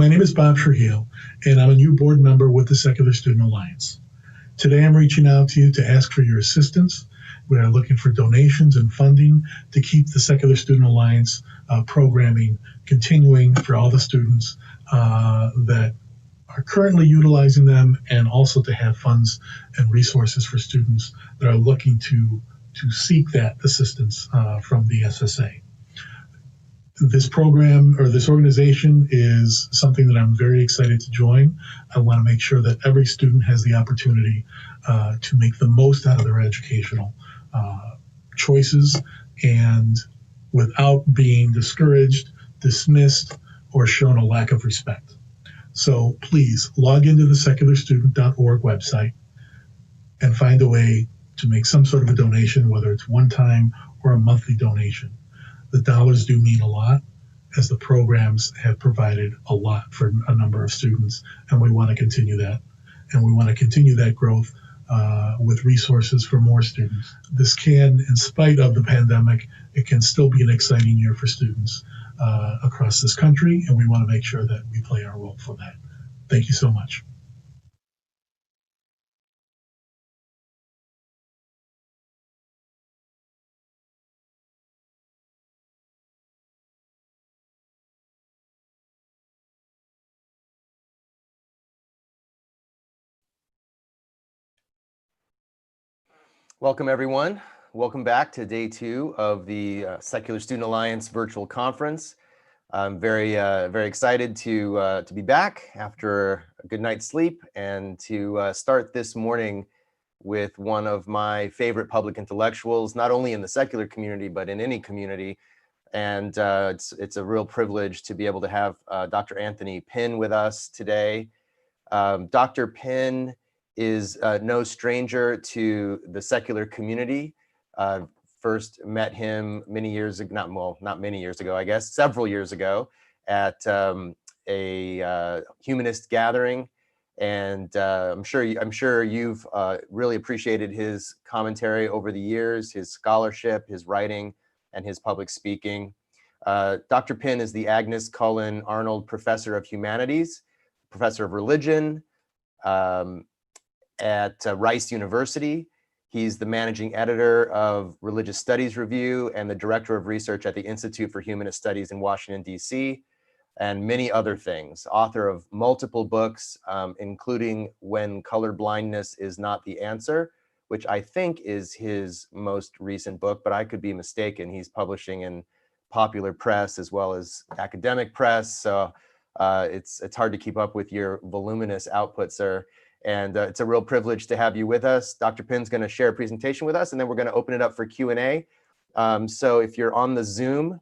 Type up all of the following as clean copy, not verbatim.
My name is Bob Trujillo, and I'm a new board member with the Secular Student Alliance. Today, I'm reaching out to you to ask for your assistance. We are looking for donations and funding to keep the Secular Student Alliance programming continuing for all the students that are currently utilizing them, and also to have funds and resources for students that are looking to seek that assistance from the SSA. This program or this organization is something that I'm very excited to join. I want to make sure that every student has the opportunity to make the most out of their educational choices, and without being discouraged, dismissed, or shown a lack of respect. So please log into the secularstudent.org website and find a way to make some sort of a donation, whether it's one time or a monthly donation. The dollars do mean a lot, as the programs have provided a lot for a number of students, and we want to continue that. And we want to continue that growth with resources for more students. This can, in spite of the pandemic, it can still be an exciting year for students across this country, and we want to make sure that we play our role for that. Thank you so much. Welcome, everyone. Welcome back to day 2 of the Secular Student Alliance virtual conference. I'm very excited to be back after a good night's sleep, and to start this morning with one of my favorite public intellectuals, not only in the secular community, but in any community. And it's a real privilege to be able to have Dr. Anthony Pinn with us today. Dr. Pinn is no stranger to the secular community. First met him many years ago, not many years ago, I guess, several years ago at a humanist gathering. And I'm sure you've really appreciated his commentary over the years, his scholarship, his writing, and his public speaking. Dr. Pinn is the Agnes Cullen Arnold Professor of Humanities, Professor of Religion, at Rice University. He's the managing editor of Religious Studies Review and the director of research at the Institute for Humanist Studies in Washington, D.C., and many other things. Author of multiple books, including When Colorblindness Is Not the Answer, which I think is his most recent book, but I could be mistaken. He's publishing in popular press as well as academic press, so it's hard to keep up with your voluminous output, sir. And it's a real privilege to have you with us. Dr. Pinn's going to share a presentation with us, and then we're going to open it up for Q&A. So if you're on the Zoom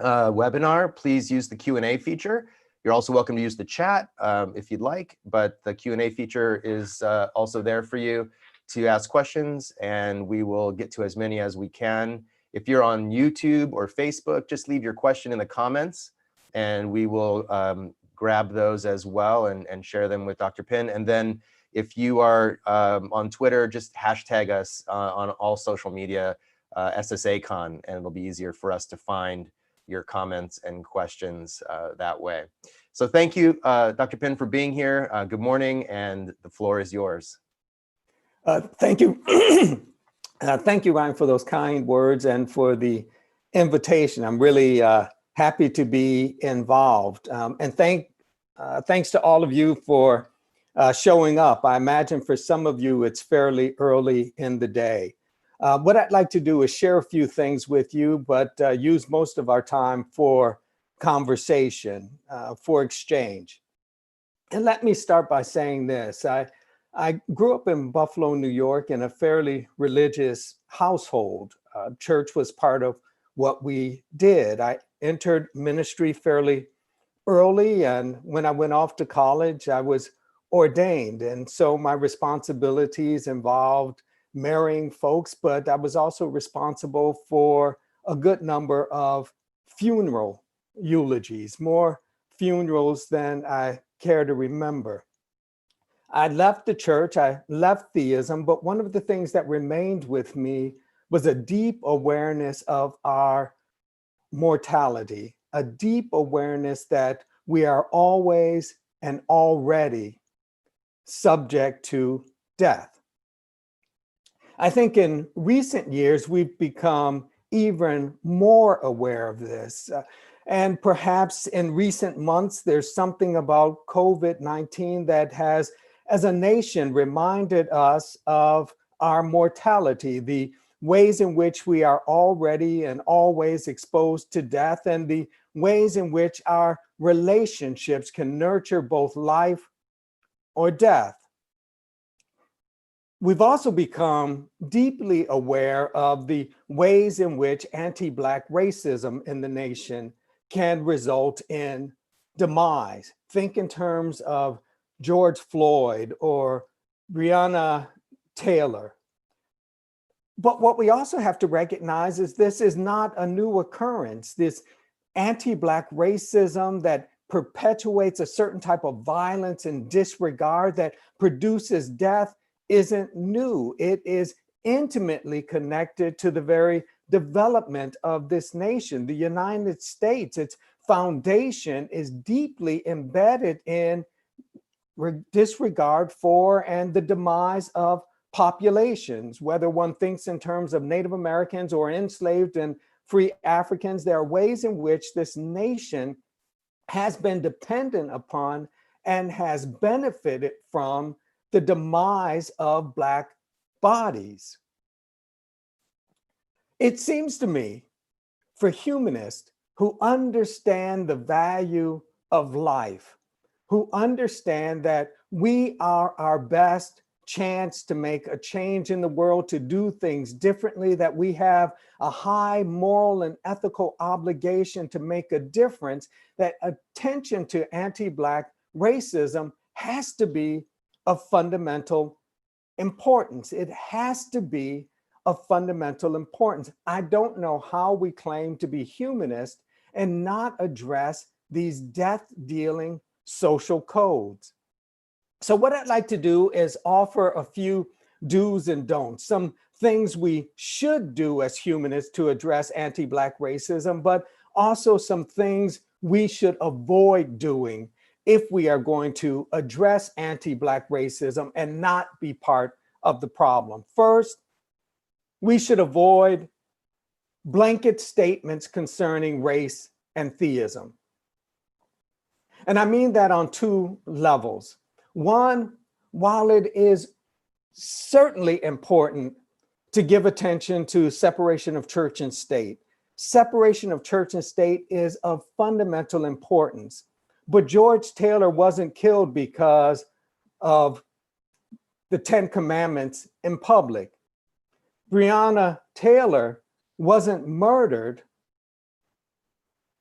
webinar, please use the Q&A feature. You're also welcome to use the chat if you'd like, but the Q&A feature is also there for you to ask questions, and we will get to as many as we can. If you're on YouTube or Facebook, just leave your question in the comments, and we will grab those as well and share them with Dr. Pinn. And then if you are on Twitter, just hashtag us on all social media, SSACon, and it'll be easier for us to find your comments and questions that way. So thank you, Dr. Pinn, for being here. Good morning, and the floor is yours. Thank you. Thank you, Ryan, for those kind words and for the invitation. I'm really happy to be involved. And thanks to all of you for showing up. I imagine for some of you, it's fairly early in the day. What I'd like to do is share a few things with you, but use most of our time for conversation, for exchange. And let me start by saying this. I grew up in Buffalo, New York, in a fairly religious household. Church was part of what we did. I entered ministry fairly early, and when I went off to college, I was ordained. And so my responsibilities involved marrying folks, but I was also responsible for a good number of funeral eulogies, more funerals than I care to remember. I left the church, I left theism, but one of the things that remained with me was a deep awareness of our mortality, a deep awareness that we are always and already subject to death. I think in recent years, we've become even more aware of this. And perhaps in recent months, there's something about COVID-19 that has, as a nation, reminded us of our mortality, the ways in which we are already and always exposed to death, and the ways in which our relationships can nurture both life or death. We've also become deeply aware of the ways in which anti-Black racism in the nation can result in demise. Think in terms of George Floyd or Breonna Taylor. But what we also have to recognize is this is not a new occurrence. This anti-Black racism that perpetuates a certain type of violence and disregard that produces death isn't new. It is intimately connected to the very development of this nation. The United States, its foundation is deeply embedded in disregard for and the demise of populations, whether one thinks in terms of Native Americans or enslaved and free Africans. There are ways in which this nation has been dependent upon and has benefited from the demise of Black bodies. It seems to me, for humanists who understand the value of life, who understand that we are our best chance to make a change in the world, to do things differently, that we have a high moral and ethical obligation to make a difference, that attention to anti-Black racism has to be of fundamental importance. It has to be of fundamental importance. I don't know how we claim to be humanist and not address these death-dealing social codes. So what I'd like to do is offer a few do's and don'ts, some things we should do as humanists to address anti-Black racism, but also some things we should avoid doing if we are going to address anti-Black racism and not be part of the problem. First, we should avoid blanket statements concerning race and theism. And I mean that on two levels. One, while it is certainly important to give attention to separation of church and state, separation of church and state is of fundamental importance. But George Taylor wasn't killed because of the 10 Commandments in public. Breonna Taylor wasn't murdered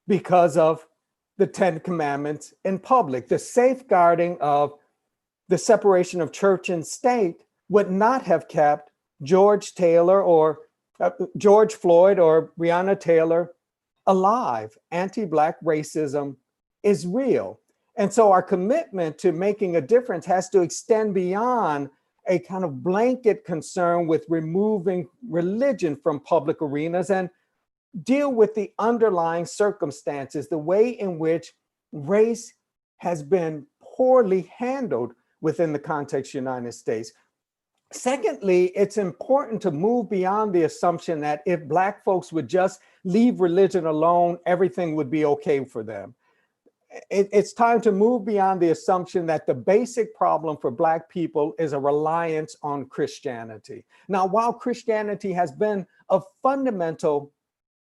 because of the 10 Commandments in public. The safeguarding of the separation of church and state would not have kept George Taylor or George Floyd or Breonna Taylor alive. Anti-Black racism is real. And so our commitment to making a difference has to extend beyond a kind of blanket concern with removing religion from public arenas and deal with the underlying circumstances, the way in which race has been poorly handled within the context of the United States. Secondly, it's important to move beyond the assumption that if Black folks would just leave religion alone, everything would be okay for them. It's time to move beyond the assumption that the basic problem for Black people is a reliance on Christianity. Now, while Christianity has been a fundamental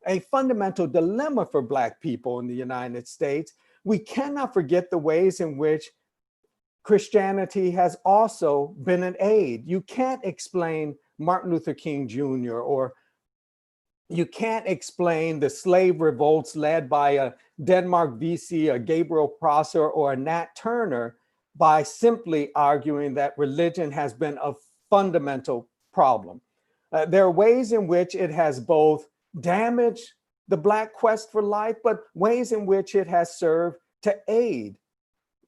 dilemma for Black people in the United States, we cannot forget the ways in which Christianity has also been an aid. You can't explain Martin Luther King Jr., or you can't explain the slave revolts led by a Denmark Vesey, a Gabriel Prosser, or a Nat Turner by simply arguing that religion has been a fundamental problem. There are ways in which it has both damaged the Black quest for life, but ways in which it has served to aid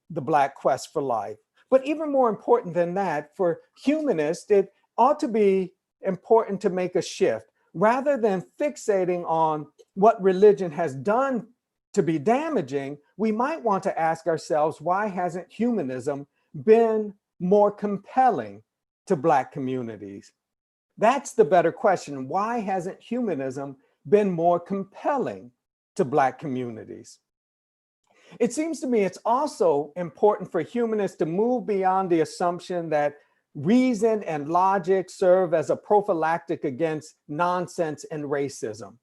the Black quest for life. But even more important than that, for humanists, it ought to be important to make a shift. Rather than fixating on what religion has done to be damaging, we might want to ask ourselves, why hasn't humanism been more compelling to Black communities? That's the better question. Why hasn't humanism been more compelling to Black communities? It seems to me it's also important for humanists to move beyond the assumption that reason and logic serve as a prophylactic against nonsense and racism.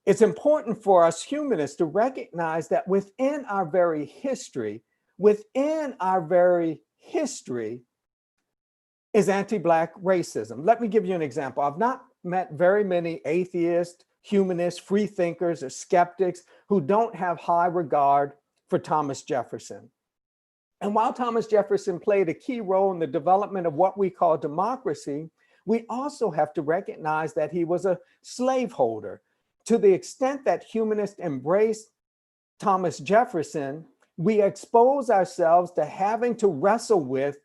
It's important for us humanists to recognize that within our very history is anti-Black racism. Let me give you an example. I've not met very many atheists, humanists, free thinkers, or skeptics who don't have high regard for Thomas Jefferson. And while Thomas Jefferson played a key role in the development of what we call democracy, we also have to recognize that he was a slaveholder. To the extent that humanists embrace Thomas Jefferson, we expose ourselves to having to wrestle with,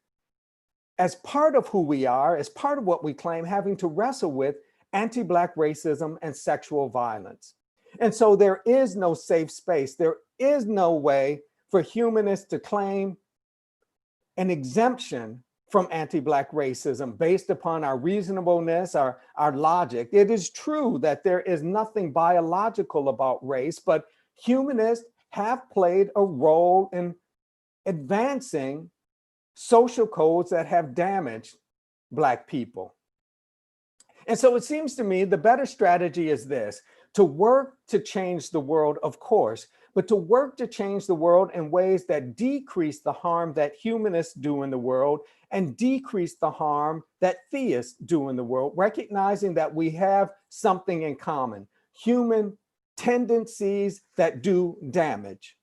as part of who we are, as part of what we claim, having to wrestle with anti-Black racism and sexual violence. And so there is no safe space. There is no way for humanists to claim an exemption from anti-Black racism based upon our reasonableness, our logic. It is true that there is nothing biological about race, but humanists have played a role in advancing social codes that have damaged Black people. And so it seems to me the better strategy is this: to work to change the world, of course, but to work to change the world in ways that decrease the harm that humanists do in the world and decrease the harm that theists do in the world, recognizing that we have something in common: human tendencies that do damage.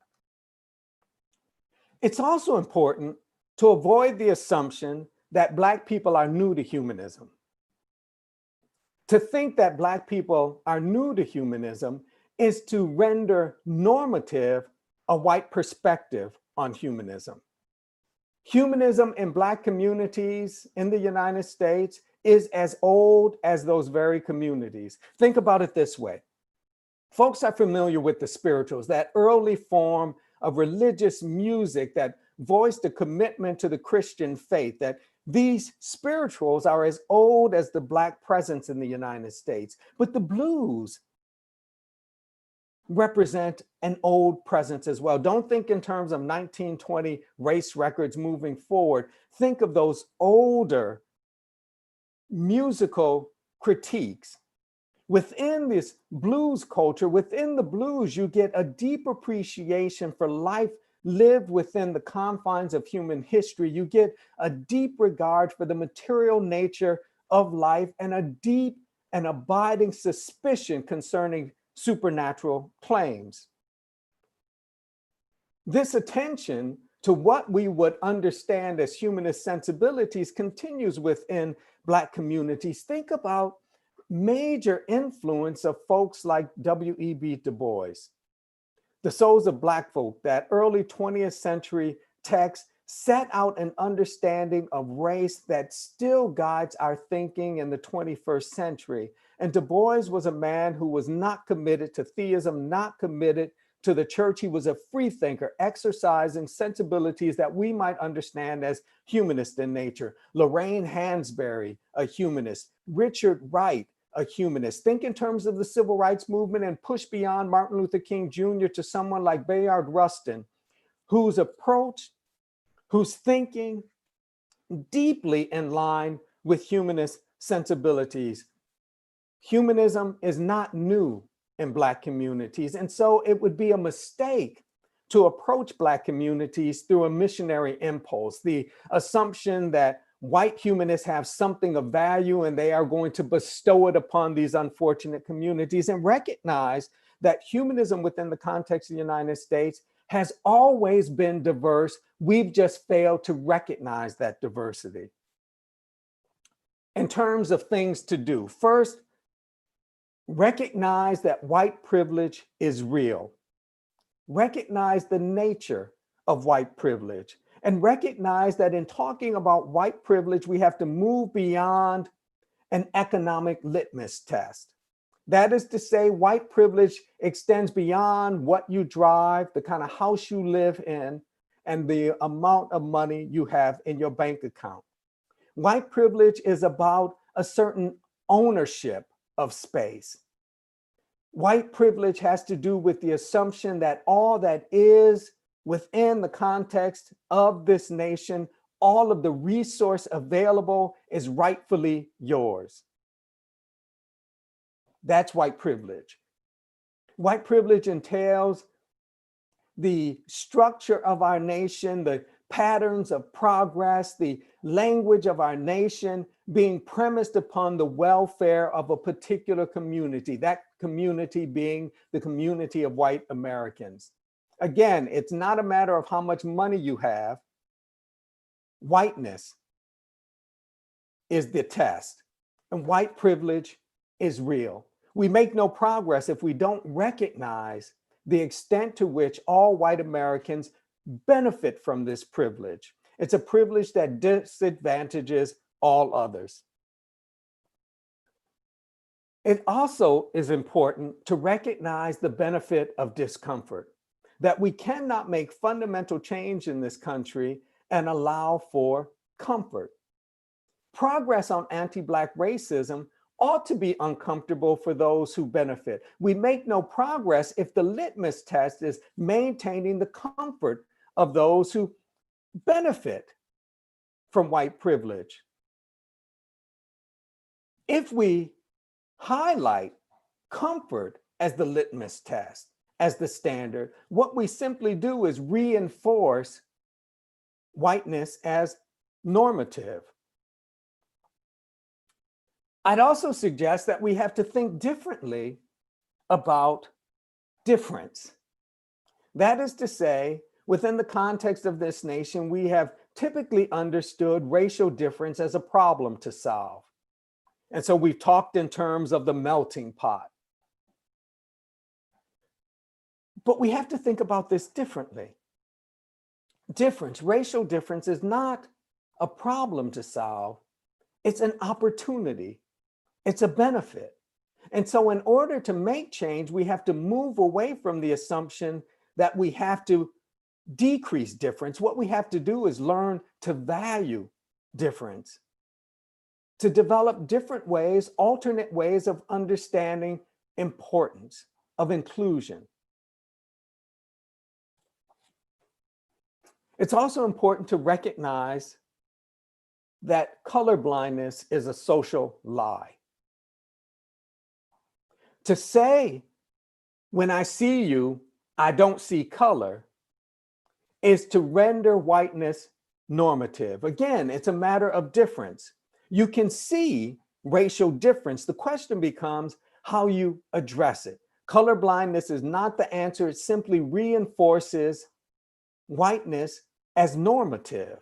It's also important to avoid the assumption that Black people are new to humanism. To think that Black people are new to humanism is to render normative a white perspective on humanism. Humanism in Black communities in the United States is as old as those very communities. Think about it this way. Folks are familiar with the spirituals, that early form of religious music that voiced a commitment to the Christian faith, that these spirituals are as old as the Black presence in the United States. But the blues represent an old presence as well. Don't think in terms of 1920 race records moving forward. Think of those older musical critiques. Within this blues culture, within the blues, you get a deep appreciation for life lived within the confines of human history. You get a deep regard for the material nature of life and a deep and abiding suspicion concerning supernatural claims. This attention to what we would understand as humanist sensibilities continues within Black communities. Think about major influence of folks like W.E.B. Du Bois. The Souls of Black Folk, that early 20th century text, set out an understanding of race that still guides our thinking in the 21st century. And Du Bois was a man who was not committed to theism, not committed to the church. He was a free thinker, exercising sensibilities that we might understand as humanist in nature. Lorraine Hansberry, a humanist. Richard Wright, a humanist. Think in terms of the civil rights movement and push beyond Martin Luther King Jr. to someone like Bayard Rustin, whose approach, whose thinking deeply in line with humanist sensibilities. Humanism is not new in Black communities, and so it would be a mistake to approach Black communities through a missionary impulse, the assumption that white humanists have something of value and they are going to bestow it upon these unfortunate communities, and recognize that humanism within the context of the United States has always been diverse. We've just failed to recognize that diversity. In terms of things to do, first, recognize that white privilege is real. Recognize the nature of white privilege, and recognize that in talking about white privilege, we have to move beyond an economic litmus test. That is to say, white privilege extends beyond what you drive, the kind of house you live in, and the amount of money you have in your bank account. White privilege is about a certain ownership of space. White privilege has to do with the assumption that all that is within the context of this nation, all of the resource available is rightfully yours. That's white privilege. White privilege entails the structure of our nation, the patterns of progress, the language of our nation being premised upon the welfare of a particular community, that community being the community of white Americans. Again, it's not a matter of how much money you have. Whiteness is the test, and white privilege is real. We make no progress if we don't recognize the extent to which all white Americans benefit from this privilege. It's a privilege that disadvantages all others. It also is important to recognize the benefit of discomfort, that we cannot make fundamental change in this country and allow for comfort. Progress on anti-Black racism ought to be uncomfortable for those who benefit. We make no progress if the litmus test is maintaining the comfort of those who benefit from white privilege. If we highlight comfort as the litmus test, as the standard, what we simply do is reinforce whiteness as normative. I'd also suggest that we have to think differently about difference. That is to say, within the context of this nation, we have typically understood racial difference as a problem to solve. And so we've talked in terms of the melting pot. But we have to think about this differently. Difference, racial difference is not a problem to solve. It's an opportunity. It's a benefit. And so in order to make change, we have to move away from the assumption that we have to decrease difference. What we have to do is learn to value difference, to develop different ways, alternate ways of understanding importance, of inclusion. It's also important to recognize that colorblindness is a social lie. To say, when I see you, I don't see color, is to render whiteness normative. Again, it's a matter of difference. You can see racial difference. The question becomes how you address it. Colorblindness is not the answer. It simply reinforces whiteness as normative.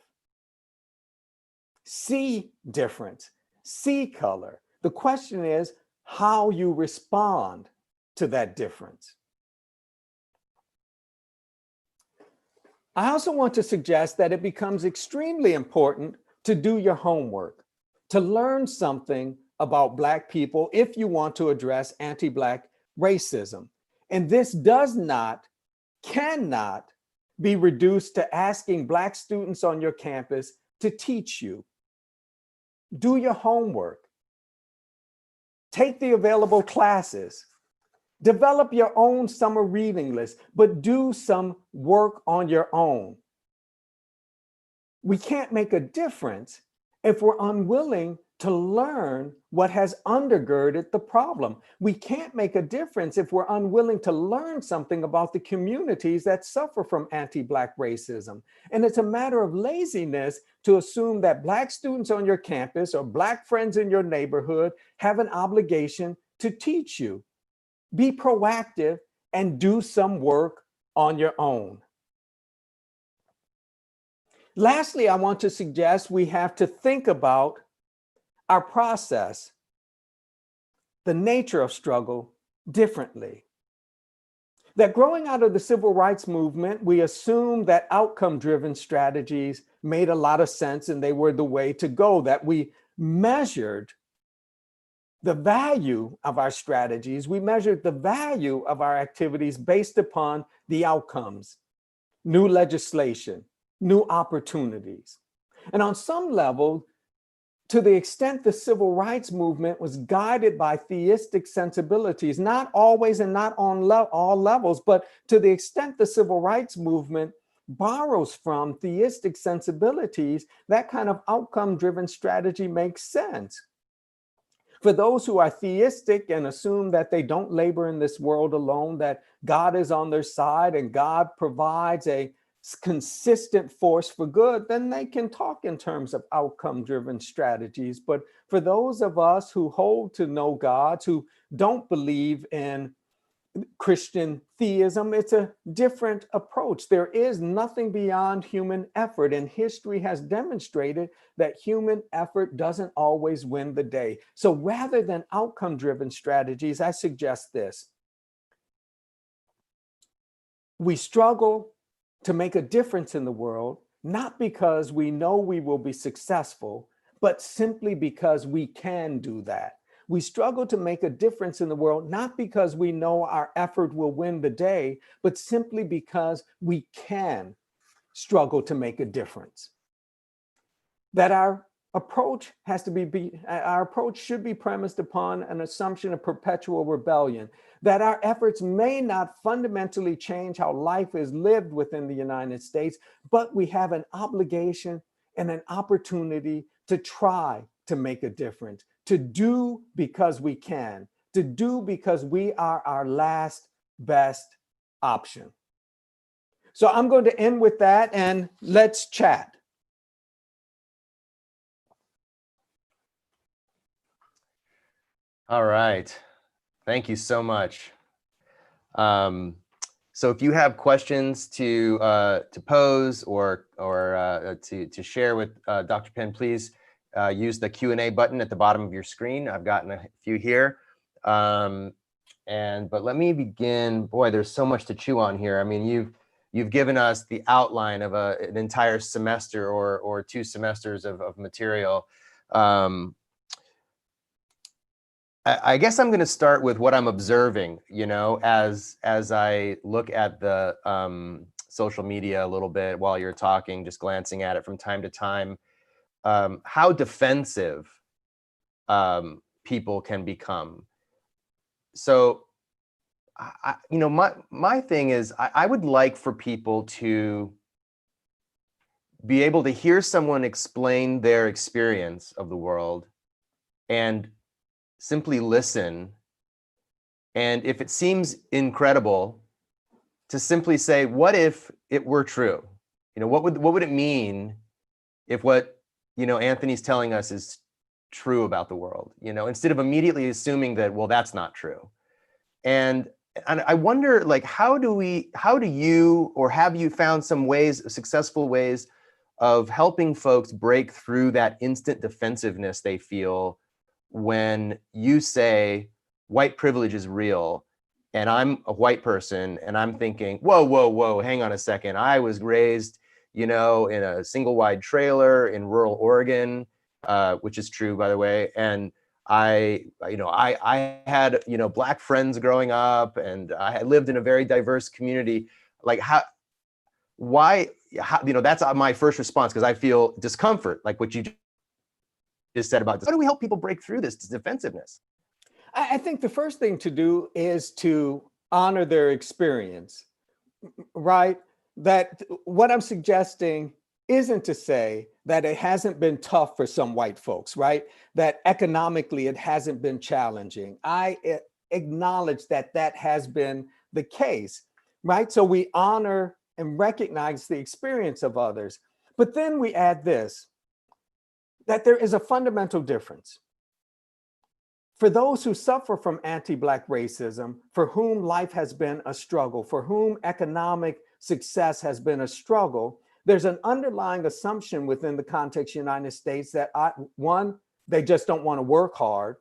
See difference, see color. The question is how you respond to that difference. I also want to suggest that it becomes extremely important to do your homework, to learn something about Black people if you want to address anti-Black racism. And this does not, cannot be reduced to asking Black students on your campus to teach you. Do your homework. Take the available classes. Develop your own summer reading list, but do some work on your own. We can't make a difference if we're unwilling to learn what has undergirded the problem. We can't make a difference if we're unwilling to learn something about the communities that suffer from anti-Black racism. And it's a matter of laziness to assume that Black students on your campus or Black friends in your neighborhood have an obligation to teach you. Be proactive and do some work on your own. Lastly, I want to suggest we have to think about our process, the nature of struggle, differently. That growing out of the civil rights movement, we assumed that outcome-driven strategies made a lot of sense and they were the way to go, that we measured the value of our strategies. We measured the value of our activities based upon the outcomes, new legislation, new opportunities. And on some level, to the extent the civil rights movement was guided by theistic sensibilities, not always and not on all levels, but to the extent the civil rights movement borrows from theistic sensibilities, that kind of outcome-driven strategy makes sense. For those who are theistic and assume that they don't labor in this world alone, that God is on their side and God provides a consistent force for good, then they can talk in terms of outcome-driven strategies. But for those of us who hold to no gods, who don't believe in Christian theism, it's a different approach. There is nothing beyond human effort, and history has demonstrated that human effort doesn't always win the day. So rather than outcome-driven strategies, I suggest this. We struggle to make a difference in the world, not because we know we will be successful, but simply because we can do that. We struggle to make a difference in the world, not because we know our effort will win the day, but simply because we can struggle to make a difference. That our approach has to our approach should be premised upon an assumption of perpetual rebellion, that our efforts may not fundamentally change how life is lived within the United States, but we have an obligation and an opportunity to try to make a difference, to do because we can, to do because we are our last best option. So I'm going to end with that, and let's chat. All right. Thank you so much. So if you have questions to pose or to share with Dr. Pinn, please use the Q&A button at the bottom of your screen. I've gotten a few here. But let me begin. Boy, there's so much to chew on here. I mean, you've given us the outline of an entire semester or 2 semesters of material. I guess I'm going to start with what I'm observing, you know, as I look at the social media a little bit while you're talking, just glancing at it from time to time, how defensive people can become. So, you know, my thing is, I would like for people to be able to hear someone explain their experience of the world and simply listen, and if it seems incredible, to simply say, what if it were true? You know, what would it mean if what, you know, Anthony's telling us is true about the world, you know, instead of immediately assuming that, well, that's not true. And I wonder, like, how do you, or have you found some ways, successful ways of helping folks break through that instant defensiveness they feel when you say white privilege is real, and I'm a white person and I'm thinking, whoa, hang on a second. I was raised, you know, in a single wide trailer in rural Oregon, which is true, by the way. And I had, you know, Black friends growing up, and I had lived in a very diverse community. Like, you know, that's my first response, because I feel discomfort, like what you just said about this. How do we help people break through this defensiveness? I think the first thing to do is to honor their experience, right? That what I'm suggesting isn't to say that it hasn't been tough for some white folks, right? That economically it hasn't been challenging. I acknowledge that that has been the case, right? So we honor and recognize the experience of others. But then we add this, that there is a fundamental difference. For those who suffer from anti-Black racism, for whom life has been a struggle, for whom economic success has been a struggle, there's an underlying assumption within the context of the United States that, one, they just don't want to work hard.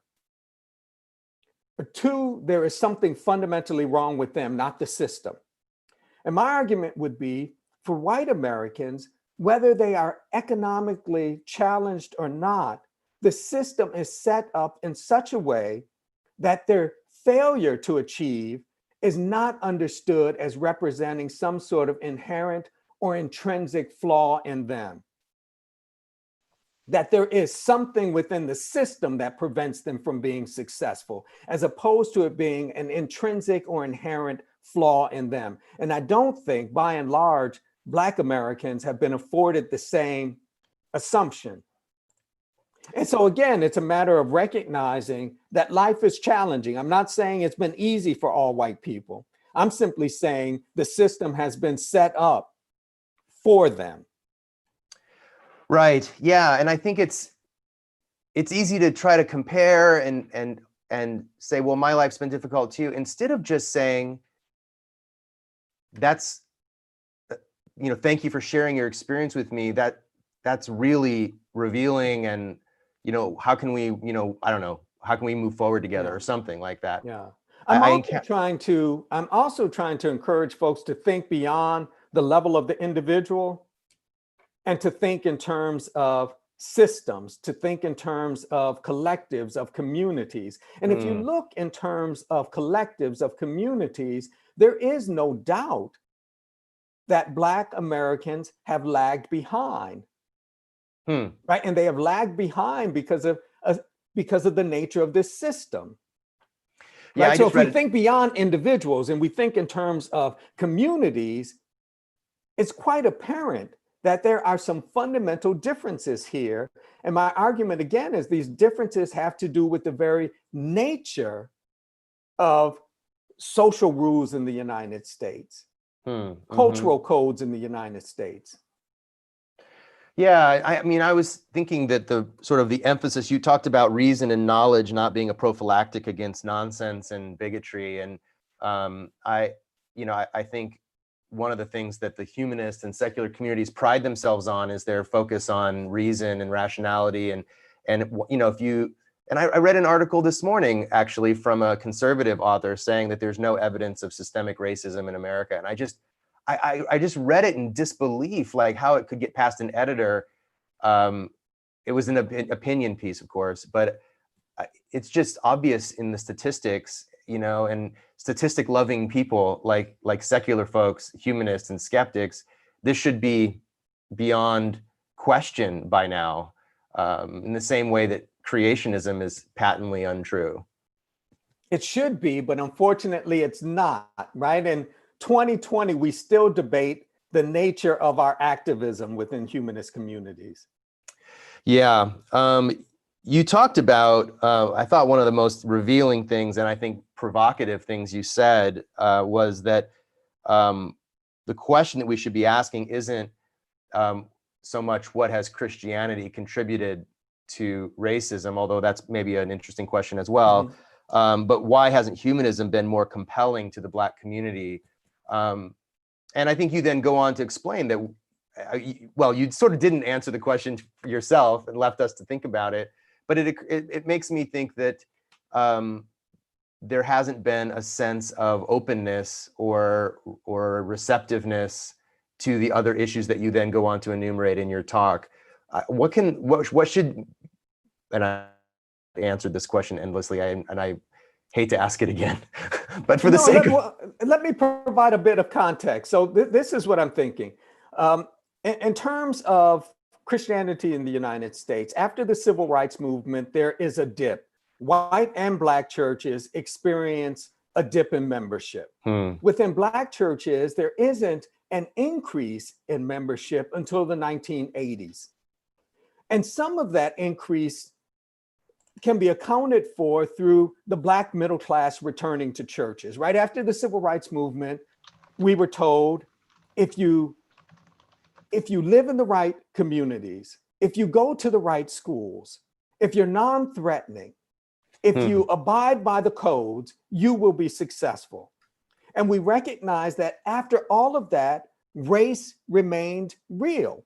Or 2, there is something fundamentally wrong with them, not the system. And my argument would be, for white Americans, whether they are economically challenged or not, the system is set up in such a way that their failure to achieve is not understood as representing some sort of inherent or intrinsic flaw in them. That there is something within the system that prevents them from being successful, as opposed to it being an intrinsic or inherent flaw in them. And I don't think, by and large, Black Americans have been afforded the same assumption. And so again, it's a matter of recognizing that life is challenging. I'm not saying it's been easy for all white people. I'm simply saying the system has been set up for them. Right. Yeah. And I think it's easy to try to compare and say, well, my life's been difficult too, instead of just saying, that's, thank you for sharing your experience with me. That's really revealing. And, how can we, I don't know, how can we move forward together or something like that? Yeah. I'm also trying to encourage folks to think beyond the level of the individual and to think in terms of systems, to think in terms of collectives, of communities. And if you look in terms of collectives, of communities, there is no doubt that Black Americans have lagged behind, right? And they have lagged behind because of the nature of this system. Right? Yeah, so if we think beyond individuals and we think in terms of communities, it's quite apparent that there are some fundamental differences here. And my argument again is these differences have to do with the very nature of social rules in the United States, cultural codes in the United States. Yeah, I was thinking that the sort of the emphasis, you talked about reason and knowledge not being a prophylactic against nonsense and bigotry. And I think one of the things that the humanist and secular communities pride themselves on is their focus on reason and rationality. And I read an article this morning actually from a conservative author saying that there's no evidence of systemic racism in America. And I just read it in disbelief, like how it could get past an editor. It was an opinion piece, of course, but it's just obvious in the statistics, and statistic loving people like secular folks, humanists and skeptics, this should be beyond question by now, in the same way that creationism is patently untrue. It should be, but unfortunately it's not, right? In 2020, we still debate the nature of our activism within humanist communities. Yeah. You talked about, I thought one of the most revealing things, and I think provocative things you said, was that the question that we should be asking isn't so much what has Christianity contributed to racism, although that's maybe an interesting question as well, but why hasn't humanism been more compelling to the Black community? And I think you then go on to explain that, you sort of didn't answer the question yourself and left us to think about it. But it makes me think that there hasn't been a sense of openness or receptiveness to the other issues that you then go on to enumerate in your talk. What should, and I answered this question endlessly, and I hate to ask it again, but for the sake of... Let me provide a bit of context. So this is what I'm thinking. In terms of Christianity in the United States, after the civil rights movement, there is a dip. White and Black churches experience a dip in membership. Within Black churches, there isn't an increase in membership until the 1980s. And some of that increase can be accounted for through the Black middle class returning to churches. Right after the civil rights movement, we were told, if you live in the right communities, if you go to the right schools, if you're non-threatening, if you abide by the codes, you will be successful. And we recognize that after all of that, race remained real.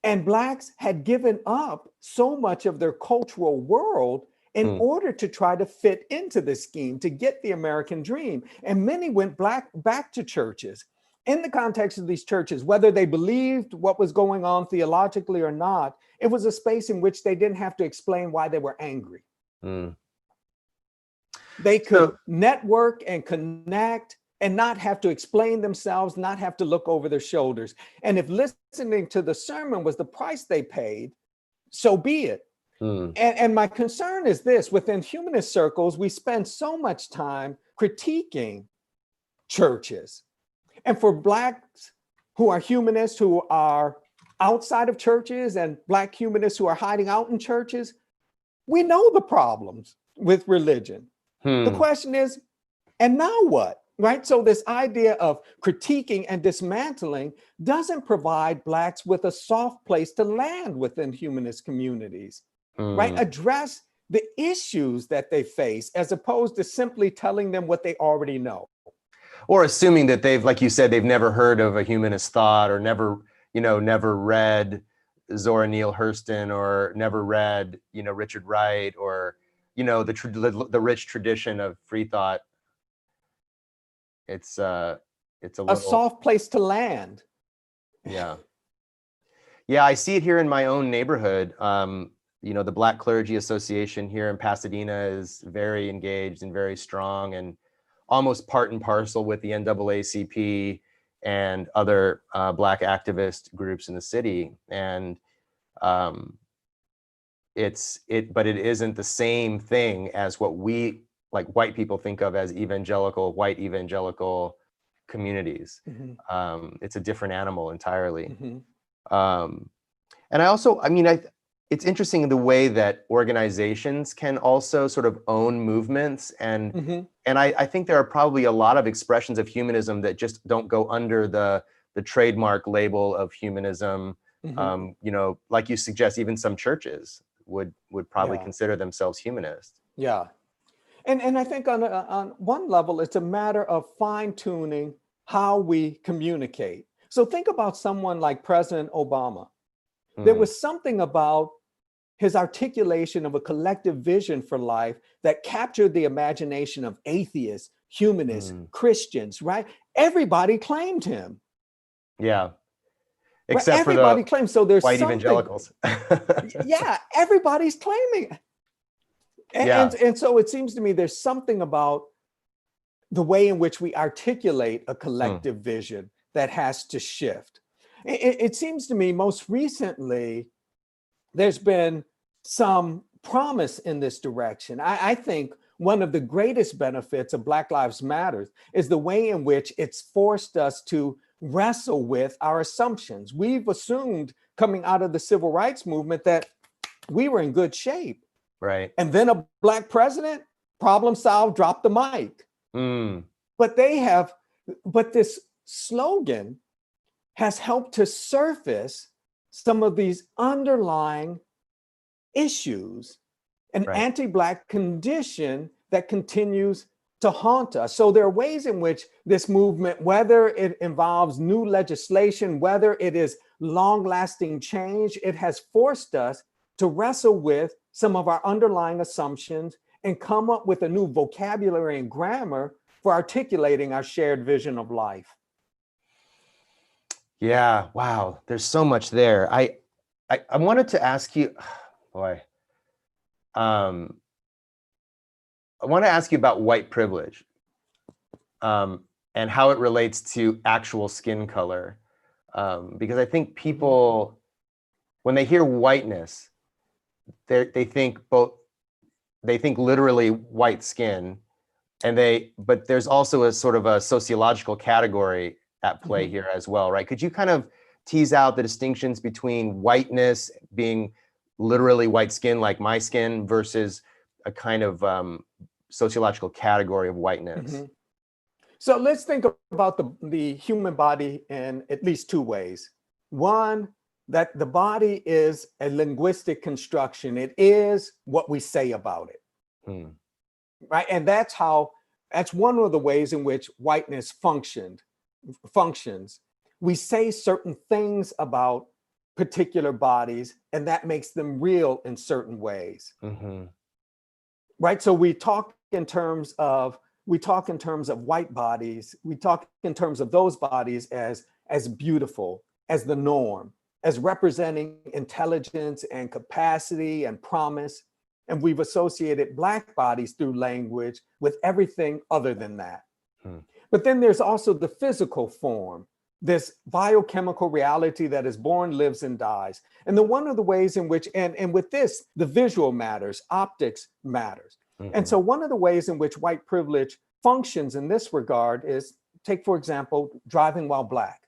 And Blacks had given up so much of their cultural world in order to try to fit into this scheme, to get the American dream. And many went back to churches. in the context of these churches, whether they believed what was going on theologically or not, it was a space in which they didn't have to explain why they were angry. Mm. They could network and connect and not have to explain themselves, not have to look over their shoulders. And if listening to the sermon was the price they paid, so be it. Mm. And my concern is this: within humanist circles, we spend so much time critiquing churches. And for Blacks who are humanists, who are outside of churches, and Black humanists who are hiding out in churches, we know the problems with religion. The question is, and now what? Right? So this idea of critiquing and dismantling doesn't provide Blacks with a soft place to land within humanist communities, right? Address the issues that they face, as opposed to simply telling them what they already know. Or assuming that they've, like you said, they've never heard of a humanist thought, or never read Zora Neale Hurston, or never read, Richard Wright, or, the rich tradition of free thought. It's a soft place to land. Yeah. Yeah, I see it here in my own neighborhood. The Black Clergy Association here in Pasadena is very engaged and very strong, and almost part and parcel with the NAACP and other Black activist groups in the city. And but it isn't the same thing as what we, like white people, think of as white evangelical communities. Mm-hmm. It's a different animal entirely. Mm-hmm. And it's interesting the way that organizations can also sort of own movements. And Mm-hmm. and I think there are probably a lot of expressions of humanism that just don't go under the trademark label of humanism. Mm-hmm. Like you suggest, even some churches would probably consider themselves humanist. Yeah. And I think on one level, it's a matter of fine-tuning how we communicate. So think about someone like President Obama. There was something about his articulation of a collective vision for life that captured the imagination of atheists, humanists, Christians, right? Everybody claimed him. Yeah. Except right? Everybody claims. So there's white something, evangelicals. Yeah, everybody's claiming. And so it seems to me there's something about the way in which we articulate a collective vision that has to shift. It seems to me most recently, there's been some promise in this direction. I think one of the greatest benefits of Black Lives Matter is the way in which it's forced us to wrestle with our assumptions. We've assumed coming out of the civil rights movement that we were in good shape. Right. And then a Black president, problem solved, drop the mic. But this slogan has helped to surface some of these underlying issues, an anti-Black condition that continues to haunt us. So there are ways in which this movement, whether it involves new legislation, whether it is long-lasting change, it has forced us to wrestle with some of our underlying assumptions and come up with a new vocabulary and grammar for articulating our shared vision of life. Yeah, wow, there's so much there. I wanted to ask you, boy, I want to ask you about white privilege, and how it relates to actual skin color, because I think people, when they hear whiteness, they think literally white skin, but there's also a sort of a sociological category at play here as well, right? Could you kind of tease out the distinctions between whiteness being literally white skin, like my skin, versus a kind of sociological category of whiteness? So let's think about the human body in at least two ways. One, that the body is a linguistic construction. It is what we say about it, right? And that's one of the ways in which whiteness functions. We say certain things about particular bodies, and that makes them real in certain ways, right? So we talk in terms of we talk in terms of white bodies. We talk in terms of those bodies as beautiful, as the norm, as representing intelligence and capacity and promise. And we've associated Black bodies through language with everything other than that. But then there's also the physical form, this biochemical reality that is born, lives, and dies. And then one of the ways in which, and with this, the visual matters, optics matters. And so one of the ways in which white privilege functions in this regard is, take, for example, driving while Black.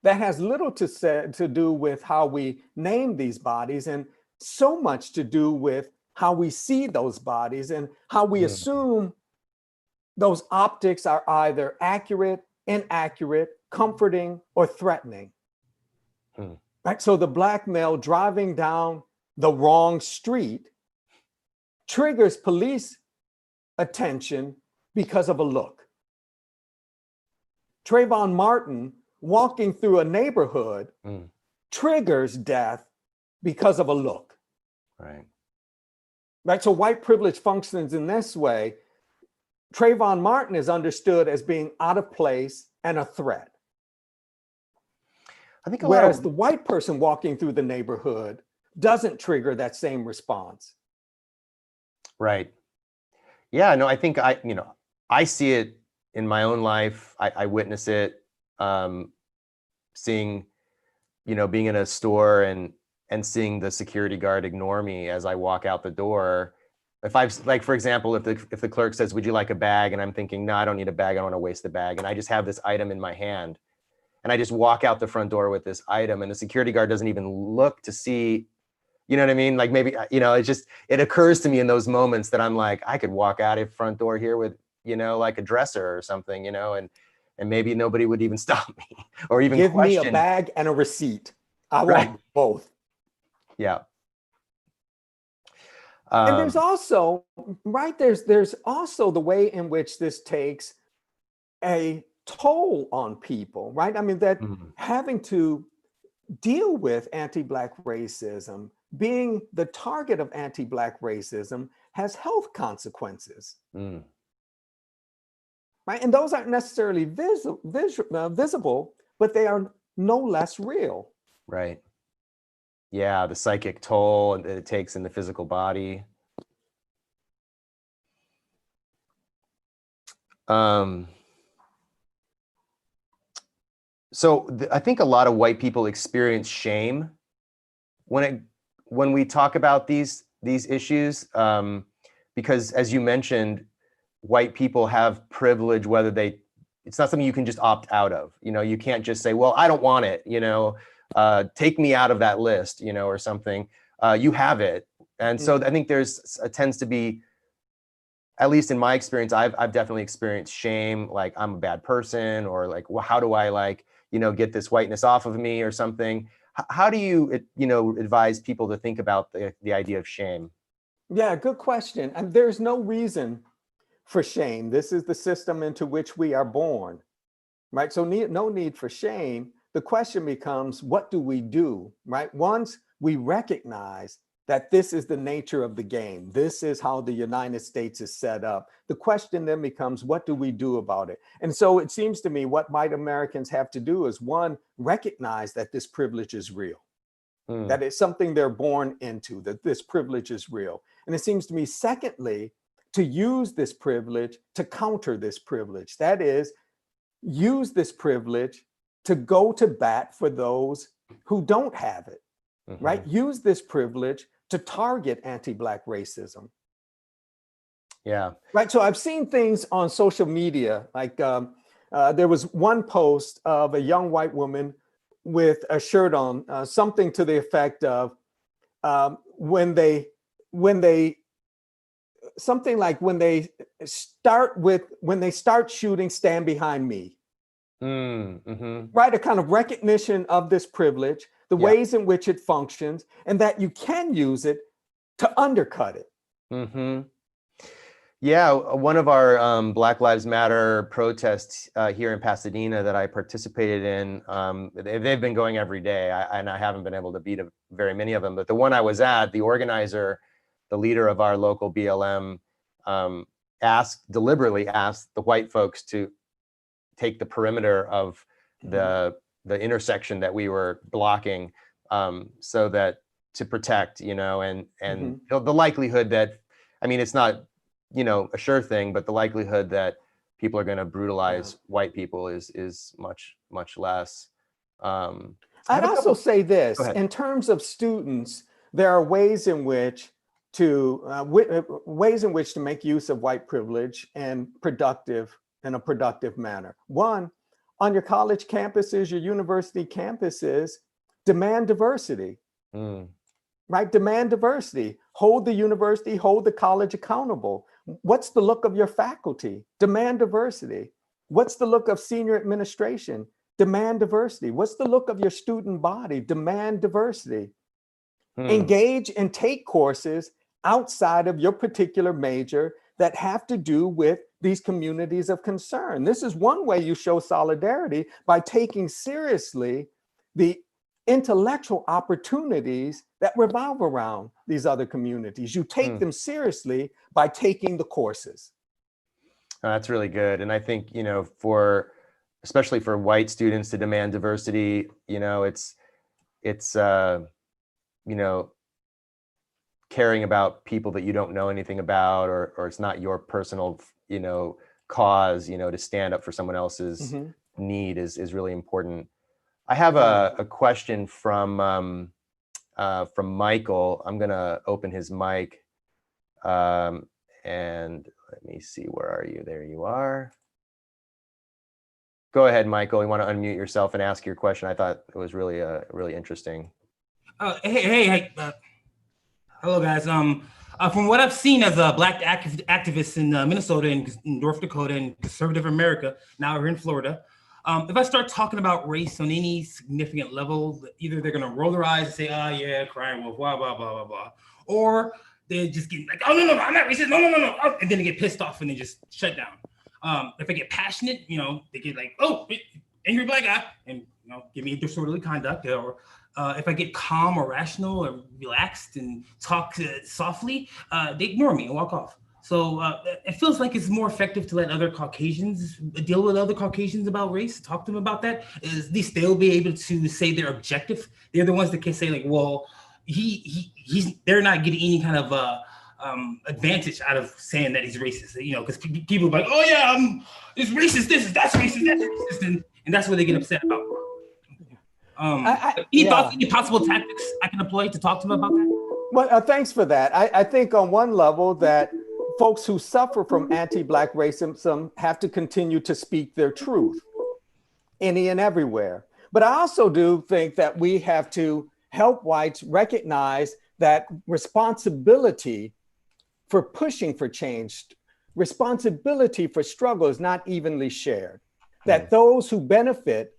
That has little to do with how we name these bodies, and so much to do with how we see those bodies and how we assume those optics are either accurate, inaccurate, comforting, or threatening. Right? So the Black male driving down the wrong street triggers police attention because of a look. Trayvon Martin walking through a neighborhood triggers death because of a look. Right? So white privilege functions in this way. Trayvon Martin is understood as being out of place and a threat. I think whereas the white person walking through the neighborhood doesn't trigger that same response. Right. Yeah, no, I think I see it in my own life. I witness it, seeing, being in a store and seeing the security guard ignore me as I walk out the door. If I've, like, for example, if the clerk says, "Would you like a bag?" and I'm thinking, no, I don't need a bag. I don't want to waste the bag. And I just have this item in my hand and I just walk out the front door with this item, and the security guard doesn't even look to see, you know what I mean? Like, maybe, it occurs to me in those moments that I'm like, I could walk out of front door here with, like a dresser or something, and maybe nobody would even stop me or even give question. me a bag and a receipt. I Right. want both. Yeah. And there's also, right, there's also the way in which this takes a toll on people, right? I mean, that having to deal with anti-Black racism, being the target of anti-Black racism, has health consequences. Right? And those aren't necessarily visible, but they are no less real. Right. Yeah, the psychic toll that it takes in the physical body. I think a lot of white people experience shame when we talk about these issues, because, as you mentioned, white people have privilege, it's not something you can just opt out of. You can't just say, well, I don't want it, take me out of that list, or something. You have it. And so I think tends to be, at least in my experience, I've definitely experienced shame, like I'm a bad person, or like, well, how do I get this whiteness off of me or something? How do you, advise people to think about the idea of shame? Yeah, good question. And there's no reason for shame. This is the system into which we are born, right? So no need for shame. The question becomes, what do we do, right? Once we recognize that this is the nature of the game, this is how the United States is set up, the question then becomes, what do we do about it? And so it seems to me what white Americans have to do is, one, recognize that this privilege is real, that it's something they're born into, that this privilege is real. And it seems to me, secondly, to use this privilege to counter this privilege. That is, use this privilege to go to bat for those who don't have it, right? Use this privilege to target anti-Black racism. Yeah. Right. So I've seen things on social media, like there was one post of a young white woman with a shirt on, something to the effect of, when they start shooting, stand behind me. Right, a kind of recognition of this privilege, the ways in which it functions, and that you can use it to undercut it. Yeah, one of our Black Lives Matter protests here in Pasadena that I participated in, they've been going every day, and I haven't been able to be to very many of them, but the one I was at, the organizer, the leader of our local BLM, deliberately asked the white folks to take the perimeter of the intersection that we were blocking, so that to protect, and the likelihood that, I mean, it's not, a sure thing, but the likelihood that people are going to brutalize white people is much, much less. I'd also say this, Go ahead. in terms of students, there are ways in which to make use of white privilege in a productive manner. One, on your college campuses, your university campuses, demand diversity. Right? Demand diversity. Hold the university, hold the college accountable. What's the look of your faculty? Demand diversity. What's the look of senior administration? Demand diversity. What's the look of your student body? Demand diversity. Engage and take courses outside of your particular major that have to do with these communities of concern. This is one way you show solidarity, by taking seriously the intellectual opportunities that revolve around these other communities. You take them seriously by taking the courses. That's really good. And I think, especially for white students to demand diversity, it's caring about people that you don't know anything about, or it's not your personal, cause, to stand up for someone else's need is really important. I have a question from Michael. I'm gonna open his mic, and let me see, where are you? There you are. Go ahead, Michael. You want to unmute yourself and ask your question? I thought it was really interesting. Hey, hello guys. From what I've seen as a Black activist in Minnesota and in North Dakota and conservative America, now we're in Florida. If I start talking about race on any significant level, either they're gonna roll their eyes and say, "Oh yeah, crying wolf, blah blah blah blah blah," or they're just getting like, "Oh no, I'm not racist, no," and then they get pissed off and they just shut down. If I get passionate, they get like, "Oh, angry Black guy," and give me disorderly conduct. Or if I get calm or rational or relaxed and talk softly, they ignore me and walk off. So it feels like it's more effective to let other Caucasians deal with other Caucasians about race, talk to them about that. At least they'll be able to say their objective. They're the ones that can say like, well, they're not getting any kind of advantage out of saying that he's racist, because people are like, oh yeah, it's racist, that's racist, and that's what they get upset about. Any possible tactics I can employ to talk to them about that? Well, thanks for that. I think on one level that folks who suffer from anti-Black racism have to continue to speak their truth any and everywhere. But I also do think that we have to help whites recognize that responsibility for pushing for change, responsibility for struggle is not evenly shared. That those who benefit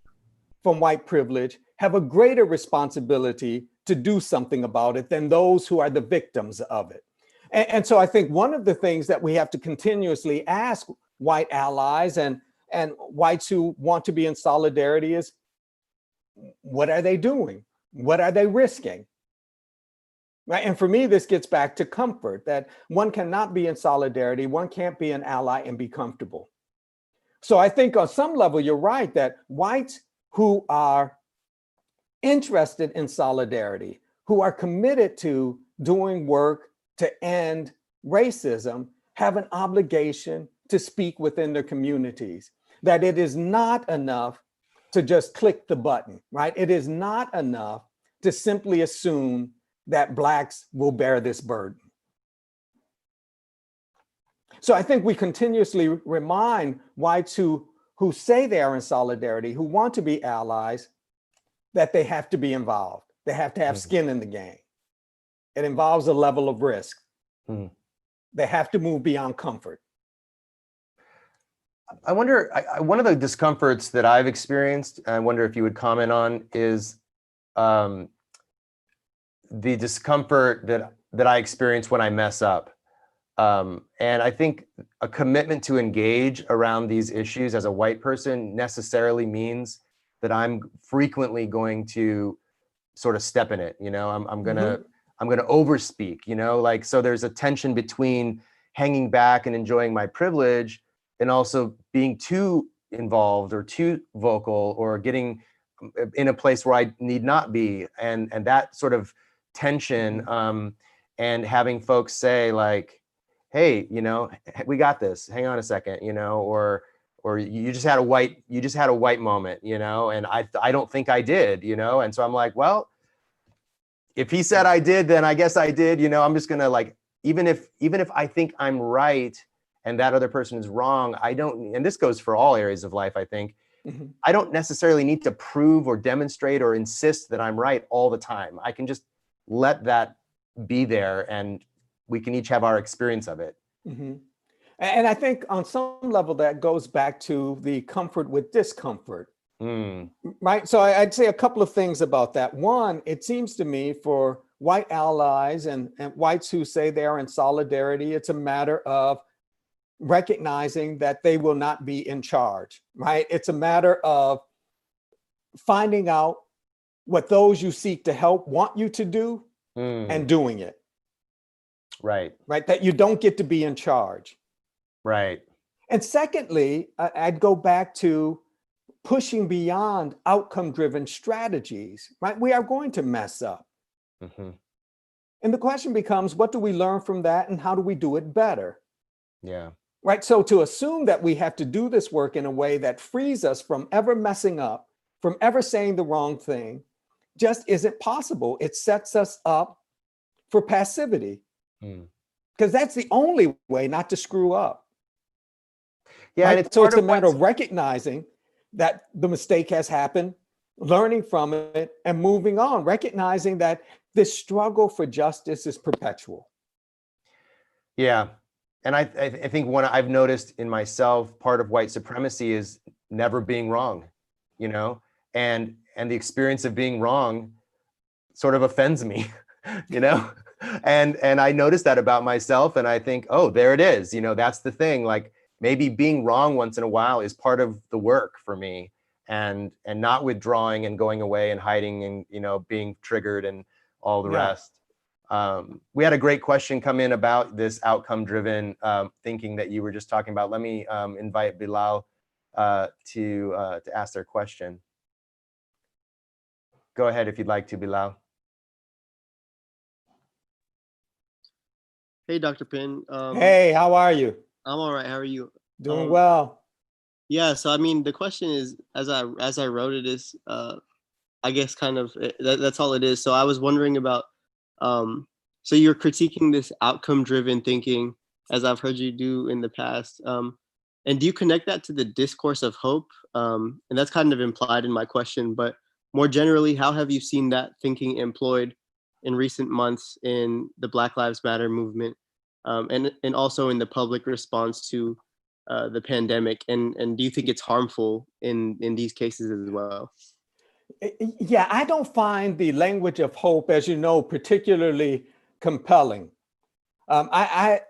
from white privilege have a greater responsibility to do something about it than those who are the victims of it. And so I think one of the things that we have to continuously ask white allies and whites who want to be in solidarity is, what are they doing? What are they risking? Right? And for me, this gets back to comfort, that one cannot be in solidarity, one can't be an ally and be comfortable. So I think on some level, you're right, that whites who are interested in solidarity, who are committed to doing work to end racism, have an obligation to speak within their communities, that it is not enough to just click the button, right? It is not enough to simply assume that Blacks will bear this burden. So I think we continuously remind whites who say they are in solidarity, who want to be allies, that they have to be involved. They have to have skin in the game. It involves a level of risk. They have to move beyond comfort. I wonder, one of the discomforts that I've experienced, I wonder if you would comment on, is the discomfort that I experience when I mess up. And I think a commitment to engage around these issues as a white person necessarily means that I'm frequently going to sort of step in it. I'm gonna overspeak. So there's a tension between hanging back and enjoying my privilege, and also being too involved or too vocal or getting in a place where I need not be, and that sort of tension, and having folks say like, hey, you know, we got this, hang on a second, you know, or you just had a white moment, you know, and I don't think I did, you know. And so I'm like, well, if he said I did, then I guess I did, you know. I'm just gonna, like, even if I think I'm right and that other person is wrong, I don't, and this goes for all areas of life, I think, I don't necessarily need to prove or demonstrate or insist that I'm right all the time. I can just let that be there, and we can each have our experience of it. And I think on some level that goes back to the comfort with discomfort, right? So I'd say a couple of things about that. One, it seems to me for white allies and whites who say they are in solidarity, it's a matter of recognizing that they will not be in charge, right? It's a matter of finding out what those you seek to help want you to do and doing it. Right. Right. That you don't get to be in charge. Right. And secondly, I'd go back to pushing beyond outcome-driven strategies, right? We are going to mess up. And the question becomes, what do we learn from that and how do we do it better? Yeah. Right. So to assume that we have to do this work in a way that frees us from ever messing up, from ever saying the wrong thing, just isn't possible. It sets us up for passivity, because that's the only way not to screw up. Yeah. Right? And it's so it's a matter what's of recognizing that the mistake has happened, learning from it, and moving on, recognizing that this struggle for justice is perpetual. Yeah. And I think what I've noticed in myself, part of white supremacy is never being wrong, you know, and the experience of being wrong sort of offends me, you know, and I noticed that about myself, and I think, oh, there it is, you know, that's the thing. Like, maybe being wrong once in a while is part of the work for me, and not withdrawing and going away and hiding and, you know, being triggered and all the rest. We had a great question come in about this outcome-driven thinking that you were just talking about. Let me invite Bilal to ask their question. Go ahead if you'd like to, Bilal. Hey, Dr. Pinn. Hey, how are you? I'm all right. How are you? Doing well. Yeah. So, I mean, the question is, as I wrote it, is I guess kind of that's all it is. So I was wondering about, so you're critiquing this outcome-driven thinking, as I've heard you do in the past. And do you connect that to the discourse of hope? And that's kind of implied in my question, but more generally, how have you seen that thinking employed in recent months in the Black Lives Matter movement, and also in the public response to the pandemic? And do you think it's harmful in these cases as well? Yeah, I don't find the language of hope, as you know, particularly compelling. I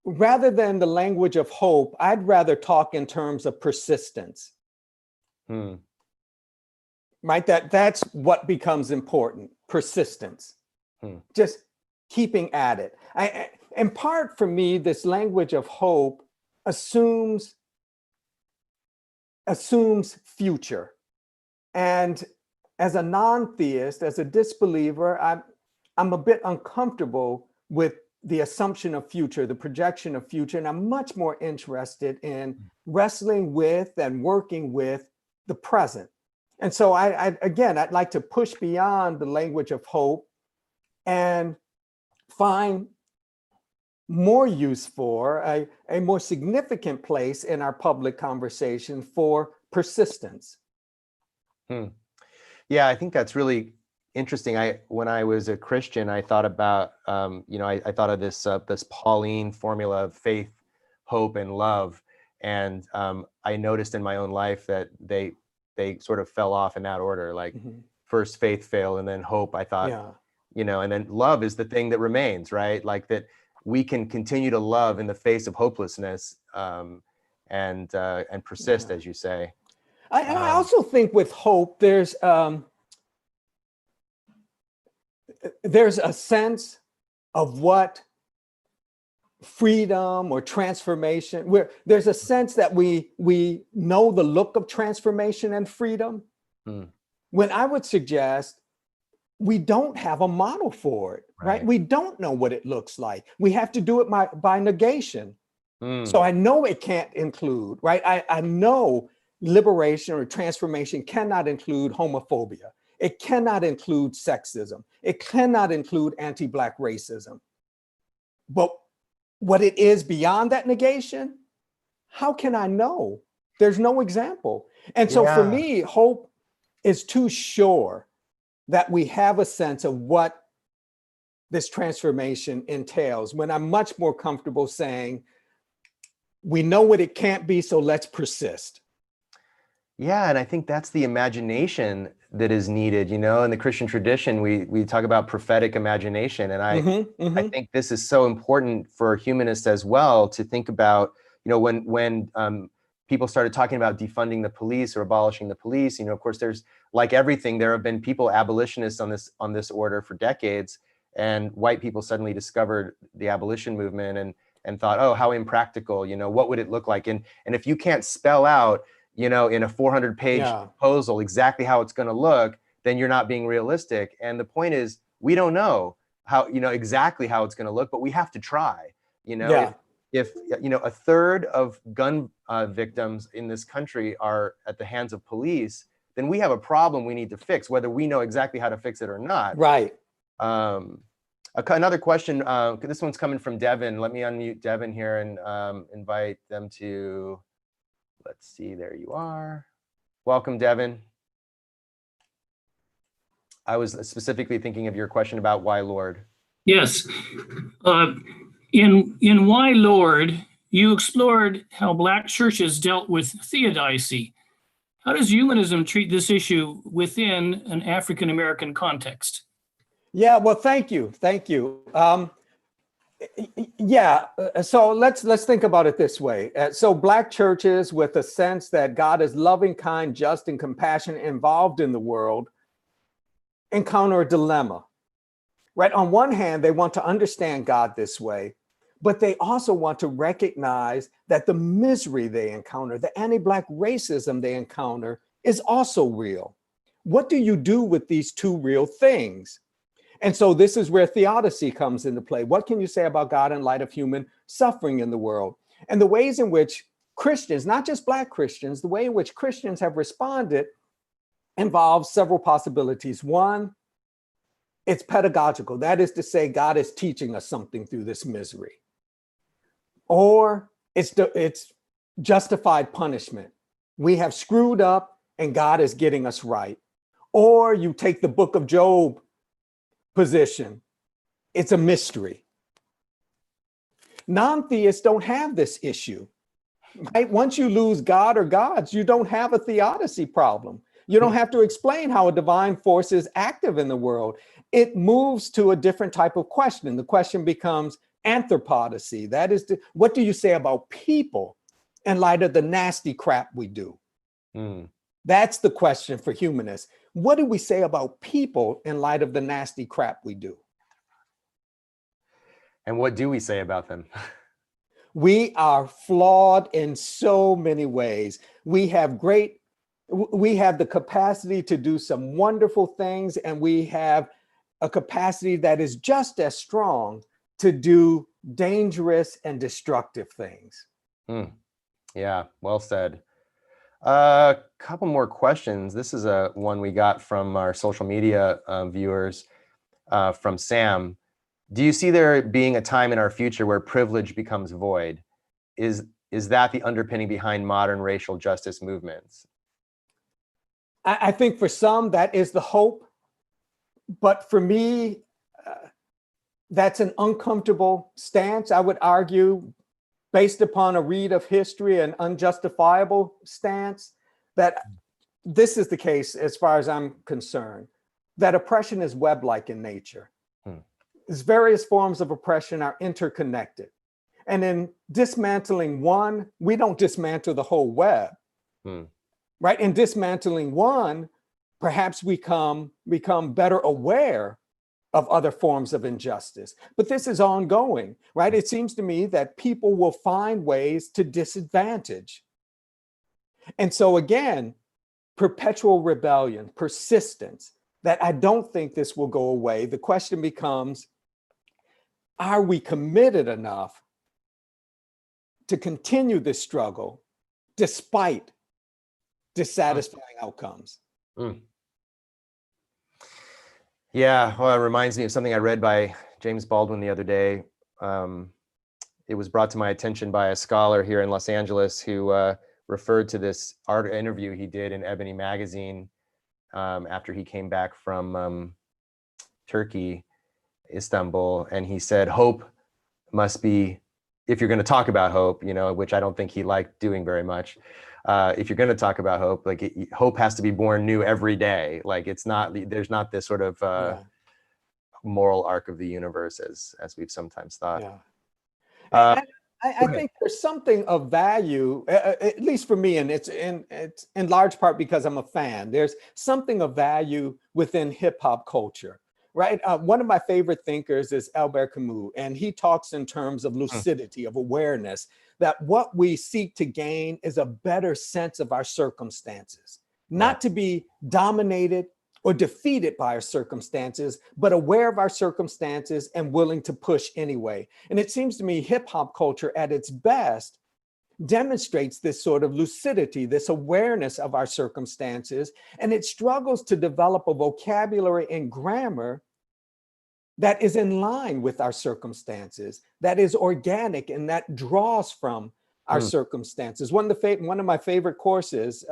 rather than the language of hope, I'd rather talk in terms of persistence. Right? That's what becomes important, persistence. Just keeping at it. In part, for me, this language of hope assumes future. And as a non-theist, as a disbeliever, I'm a bit uncomfortable with the assumption of future, the projection of future, and I'm much more interested in wrestling with and working with the present. And so I'd like to push beyond the language of hope and find more use for a more significant place in our public conversation for persistence. Yeah, I think that's really interesting. When I was a Christian, I thought about, you know, I thought of this Pauline formula of faith, hope, and love. And I noticed in my own life that they sort of fell off in that order, like first faith failed and then hope, I thought, you know, and then love is the thing that remains, right? Like that we can continue to love in the face of hopelessness, and persist, as you say. I also think with hope, there's a sense of what freedom or transformation, where there's a sense that we know the look of transformation and freedom, when I would suggest we don't have a model for it, right? We don't know what it looks like. We have to do it by negation. So I know it can't include, right? I know liberation or transformation cannot include homophobia. It cannot include sexism. It cannot include anti-Black racism. But what it is beyond that negation, how can I know? There's no example. And so for me, hope is too sure that we have a sense of what this transformation entails, when I'm much more comfortable saying, we know what it can't be, so let's persist. Yeah, and I think that's the imagination that is needed. You know, in the Christian tradition, we talk about prophetic imagination, and I think this is so important for humanists as well to think about. You know, when people started talking about defunding the police or abolishing the police, you know, of course, there's, like everything, there have been people abolitionists on this order for decades, and white people suddenly discovered the abolition movement and thought, oh, how impractical. You know, what would it look like? And if you can't spell out, you know, in a 400-page proposal exactly how it's going to look, then you're not being realistic. And the point is, we don't know how, you know, exactly how it's going to look, but we have to try. You know, if you know, a third of gun victims in this country are at the hands of police, then we have a problem we need to fix, whether we know exactly how to fix it or not. Right. Another question. This one's coming from Devin. Let me unmute Devin here and invite them to. Let's see, there you are. Welcome, Devin. I was specifically thinking of your question about why Lord. Yes. In Why Lord, you explored how Black churches dealt with theodicy. How does humanism treat this issue within an African-American context? Yeah, well, thank you. Thank you. So let's think about it this way. So Black churches, with a sense that God is loving, kind, just, and compassionate, involved in the world, encounter a dilemma, right? On one hand, they want to understand God this way, but they also want to recognize that the misery they encounter, the anti-Black racism they encounter, is also real. What do you do with these two real things? And so this is where theodicy comes into play. What can you say about God in light of human suffering in the world? And the ways in which Christians, not just Black Christians, the way in which Christians have responded involves several possibilities. One, it's pedagogical. That is to say, God is teaching us something through this misery. Or it's justified punishment. We have screwed up and God is getting us right. Or you take the book of Job position. It's a mystery. Non-theists don't have this issue, right? Once you lose God or gods, you don't have a theodicy problem. You don't have to explain how a divine force is active in the world. It moves to a different type of question. The question becomes anthropodicy. That is, what do you say about people in light of the nasty crap we do? That's the question for humanists. What do we say about people in light of the nasty crap we do? And what do we say about them? We are flawed in so many ways. We have the capacity to do some wonderful things, and we have a capacity that is just as strong to do dangerous and destructive things. Yeah, well said. A couple more questions. This is one we got from our social media viewers from Sam. Do you see there being a time in our future where privilege becomes void? Is that the underpinning behind modern racial justice movements? I think for some that is the hope, but for me, that's an uncomfortable stance, I would argue, based upon a read of history, an unjustifiable stance, that this is the case as far as I'm concerned, that oppression is web-like in nature. These various forms of oppression are interconnected. And in dismantling one, we don't dismantle the whole web, right? In dismantling one, perhaps we become better aware of other forms of injustice. But this is ongoing, right? It seems to me that people will find ways to disadvantage. And so again, perpetual rebellion, persistence, that I don't think this will go away. The question becomes, are we committed enough to continue this struggle despite dissatisfying outcomes? Mm. Yeah, well, it reminds me of something I read by James Baldwin the other day. It was brought to my attention by a scholar here in Los Angeles who referred to this interview he did in Ebony magazine after he came back from Turkey, Istanbul, and he said, hope must be, if you're going to talk about hope, you know, which I don't think he liked doing very much. If you're going to talk about hope, like hope has to be born new every day. Like it's not, there's not this sort of moral arc of the universe as we've sometimes thought. Yeah. I think there's something of value, at least for me, and it's in large part because I'm a fan. There's something of value within hip hop culture, right? One of my favorite thinkers is Albert Camus, and he talks in terms of lucidity, of awareness, that what we seek to gain is a better sense of our circumstances, not to be dominated or defeated by our circumstances, but aware of our circumstances and willing to push anyway. And it seems to me hip hop culture at its best demonstrates this sort of lucidity, this awareness of our circumstances, and it struggles to develop a vocabulary and grammar that is in line with our circumstances, that is organic and that draws from our circumstances. One of my favorite courses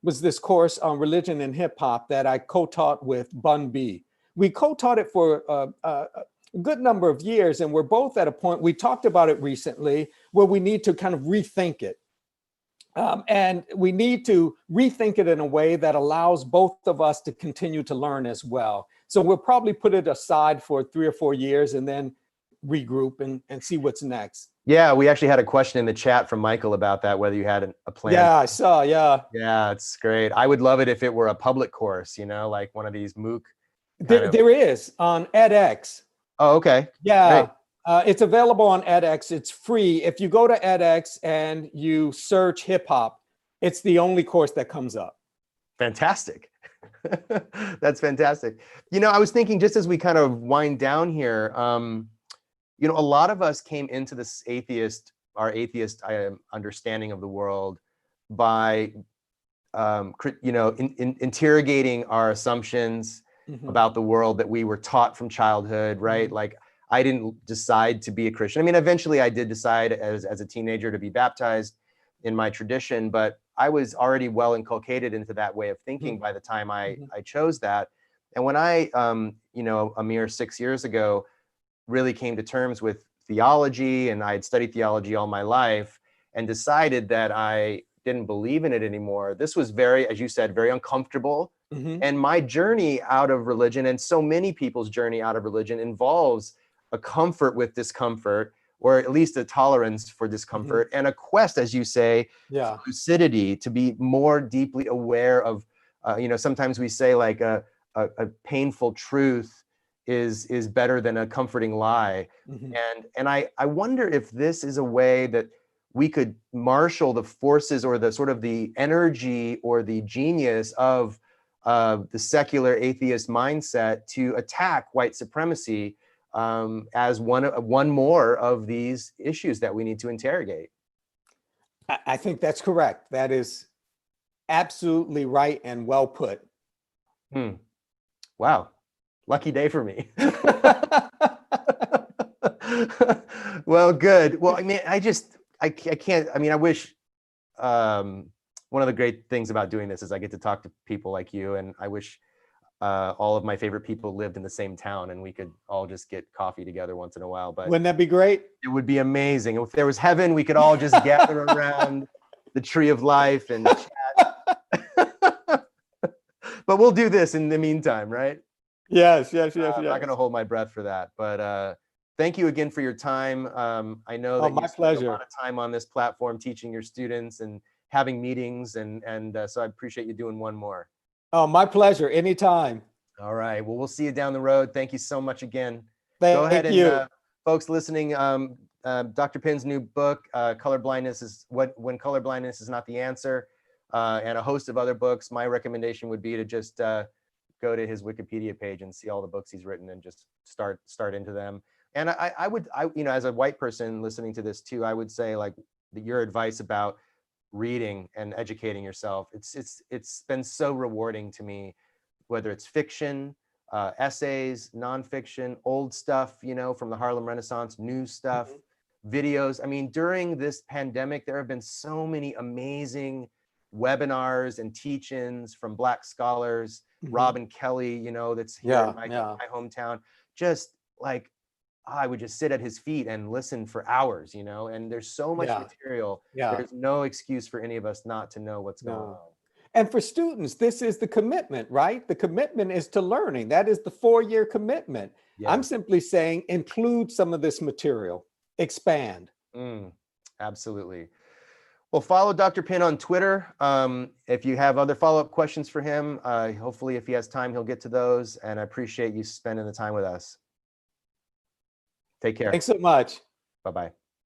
was this course on religion and hip hop that I co-taught with Bun B. We co-taught it for a good number of years, and we're both at a point, we talked about it recently, where we need to kind of rethink it. And we need to rethink it in a way that allows both of us to continue to learn as well. So we'll probably put it aside for 3 or 4 years and then regroup and see what's next. Yeah, we actually had a question in the chat from Michael about that, whether you had a plan. Yeah, I saw, yeah. Yeah, it's great. I would love it if it were a public course, you know, like one of these MOOC. There is on edX. Oh, okay. Yeah, it's available on edX. It's free. If you go to edX and you search hip hop, it's the only course that comes up. Fantastic. That's fantastic. You know, I was thinking just as we kind of wind down here, you know, a lot of us came into this our atheist understanding of the world by, you know, interrogating our assumptions about the world that we were taught from childhood, right? Like, I didn't decide to be a Christian. I mean, eventually I did decide as a teenager to be baptized in my tradition, but I was already well inculcated into that way of thinking by the time I chose that. And when I, you know, a mere 6 years ago, really came to terms with theology, and I had studied theology all my life and decided that I didn't believe in it anymore. This was very, as you said, very uncomfortable. And my journey out of religion, and so many people's journey out of religion, involves a comfort with discomfort, or at least a tolerance for discomfort, and a quest, as you say, for lucidity, to be more deeply aware of, you know, sometimes we say like a painful truth is better than a comforting lie. And I wonder if this is a way that we could marshal the forces or the sort of the energy or the genius of the secular atheist mindset to attack white supremacy as one more of these issues that we need to interrogate. I think that's correct. That is absolutely right and well put. Wow. Lucky day for me. Well, good. Well, I mean, I can't, I mean, I wish, one of the great things about doing this is I get to talk to people like you, and I wish all of my favorite people lived in the same town and we could all just get coffee together once in a while. But wouldn't that be great? It would be amazing. If there was heaven, we could all just gather around the tree of life and chat. But we'll do this in the meantime, right? Yes. I'm not going to hold my breath for that. But thank you again for your time. I know that you spend a lot of time on this platform teaching your students and having meetings, and so I appreciate you doing one more. Oh, my pleasure. Anytime. All right. Well, we'll see you down the road. Thank you so much again. Thank Go ahead you. and folks listening, Dr. Pinn's new book, Colorblindness is When Colorblindness Is Not the Answer, and a host of other books. My recommendation would be to just go to his Wikipedia page and see all the books he's written and just start into them. And I would, you know, as a white person listening to this too, I would say like your advice about reading and educating yourself. It's been so rewarding to me, whether it's fiction, essays, nonfiction, old stuff, you know, from the Harlem Renaissance, new stuff, videos. I mean, during this pandemic, there have been so many amazing webinars and teach-ins from Black scholars, Robin Kelly, you know, that's here in my hometown. Just like, I would just sit at his feet and listen for hours, you know, and there's so much material. There's no excuse for any of us not to know what's going on. And for students, this is the commitment, right? The commitment is to learning. That is the 4-year commitment. Yeah. I'm simply saying include some of this material, expand. Absolutely. Well, follow Dr. Pinn on Twitter. If you have other follow-up questions for him, hopefully if he has time, he'll get to those. And I appreciate you spending the time with us. Take care. Thanks so much. Bye-bye.